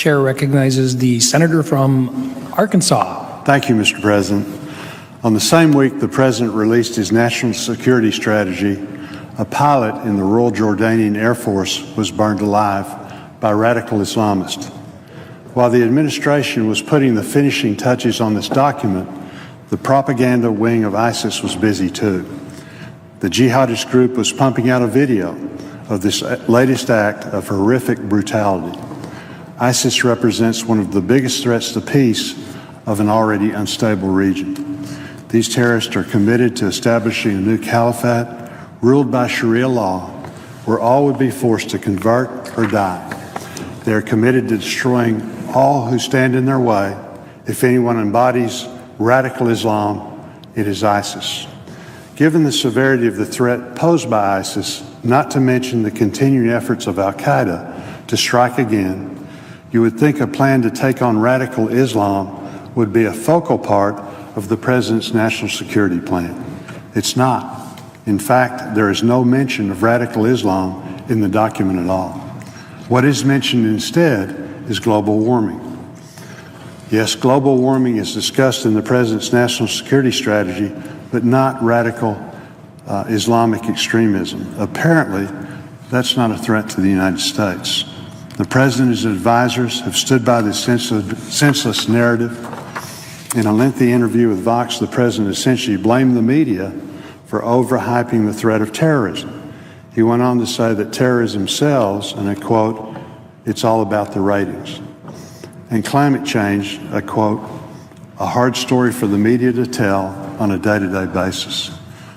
Chair recognizes the senator from Arkansas. Thank you, Mr. President. On the same week the President released his national security strategy, a pilot in the Royal Jordanian Air Force was burned alive by radical Islamists. While the administration was putting the finishing touches on this document, the propaganda wing of ISIS was busy too. The jihadist group was pumping out a video of this latest act of horrific brutality. ISIS represents one of the biggest threats to peace of an already unstable region. These terrorists are committed to establishing a new caliphate ruled by Sharia law, where all would be forced to convert or die. They are committed to destroying all who stand in their way. If anyone embodies radical Islam, it is ISIS. Given the severity of the threat posed by ISIS, not to mention the continuing efforts of al-Qaeda to strike again, you would think a plan to take on radical Islam would be a focal part of the President's national security plan. It's not. In fact, there is no mention of radical Islam in the document at all. What is mentioned instead is global warming. Yes, global warming is discussed in the President's national security strategy, but not radical Islamic extremism. Apparently, that's not a threat to the United States. The President and his advisors have stood by this senseless narrative. In a lengthy interview with Vox, the President essentially blamed the media for overhyping the threat of terrorism. He went on to say that terrorism sells, and I quote, "It's all about the ratings." And climate change, I quote, "A hard story for the media to tell on a day-to-day basis."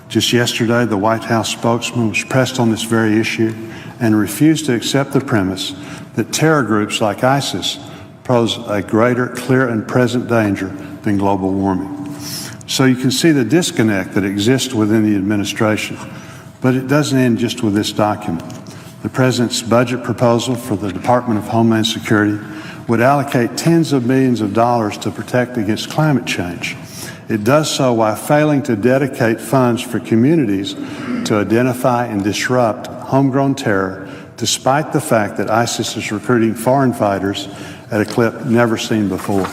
Just yesterday, the White House spokesman was pressed on this very issue and refused to accept the premise that terror groups like ISIS pose a greater, clear, and present danger than global warming. So you can see the disconnect that exists within the administration, but it doesn't end just with this document. The President's budget proposal for the Department of Homeland Security would allocate tens of millions of dollars to protect against climate change. It does so while failing to dedicate funds for communities to identify and disrupt homegrown terror, despite the fact that ISIS is recruiting foreign fighters at a clip never seen before.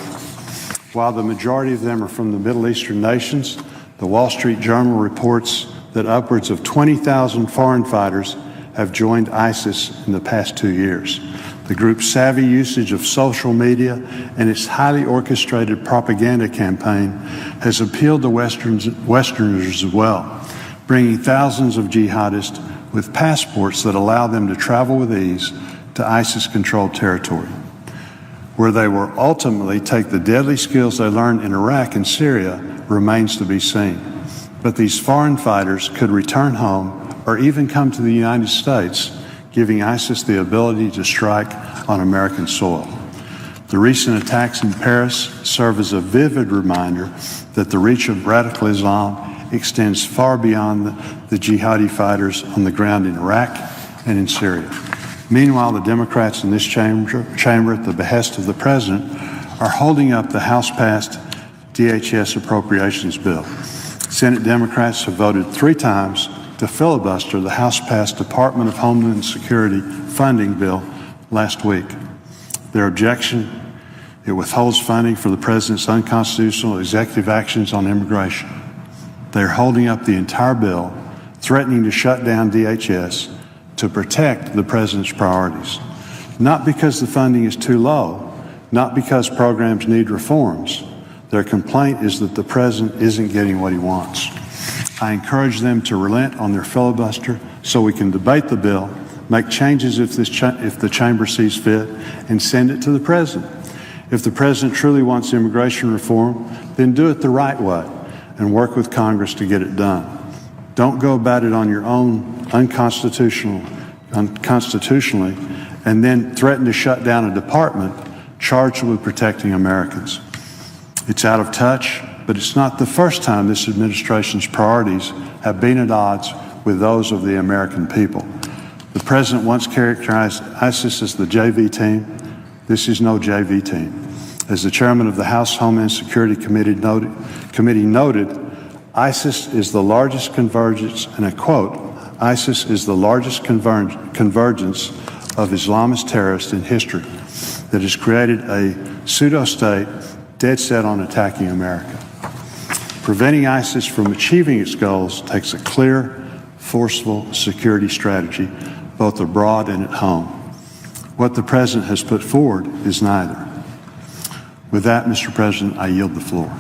While the majority of them are from the Middle Eastern nations, the Wall Street Journal reports that upwards of 20,000 foreign fighters have joined ISIS in the past 2 years. The group's savvy usage of social media and its highly orchestrated propaganda campaign has appealed to Westerners as well, bringing thousands of jihadists with passports that allow them to travel with ease to ISIS-controlled territory, where they will ultimately take the deadly skills they learned in Iraq and Syria remains to be seen. But these foreign fighters could return home or even come to the United States, giving ISIS the ability to strike on American soil. The recent attacks in Paris serve as a vivid reminder that the reach of radical Islam extends far beyond the jihadi fighters on the ground in Iraq and in Syria. Meanwhile, the Democrats in this chamber, at the behest of the President, are holding up the House-passed DHS appropriations bill. Senate Democrats have voted 3 times to filibuster the House-passed Department of Homeland Security funding bill last week. Their objection, it withholds funding for the President's unconstitutional executive actions on immigration. They're holding up the entire bill, threatening to shut down DHS to protect the President's priorities. Not because the funding is too low, not because programs need reforms. Their complaint is that the President isn't getting what he wants. I encourage them to relent on their filibuster so we can debate the bill, make changes if the chamber sees fit, and send it to the President. If the President truly wants immigration reform, then do it the right way and work with Congress to get it done. Don't go about it on your own unconstitutionally, and then threaten to shut down a department charged with protecting Americans. It's out of touch, but it's not the first time this administration's priorities have been at odds with those of the American people. The President once characterized ISIS as the JV team. This is no JV team. As the chairman of the House Homeland Security Committee noted, ISIS is the largest convergence, and I quote, ISIS is the largest convergence of Islamist terrorists in history. that has created a pseudo-state dead set on attacking America. Preventing ISIS from achieving its goals takes a clear, forceful security strategy, both abroad and at home. What the President has put forward is neither. With that, Mr. President, I yield the floor.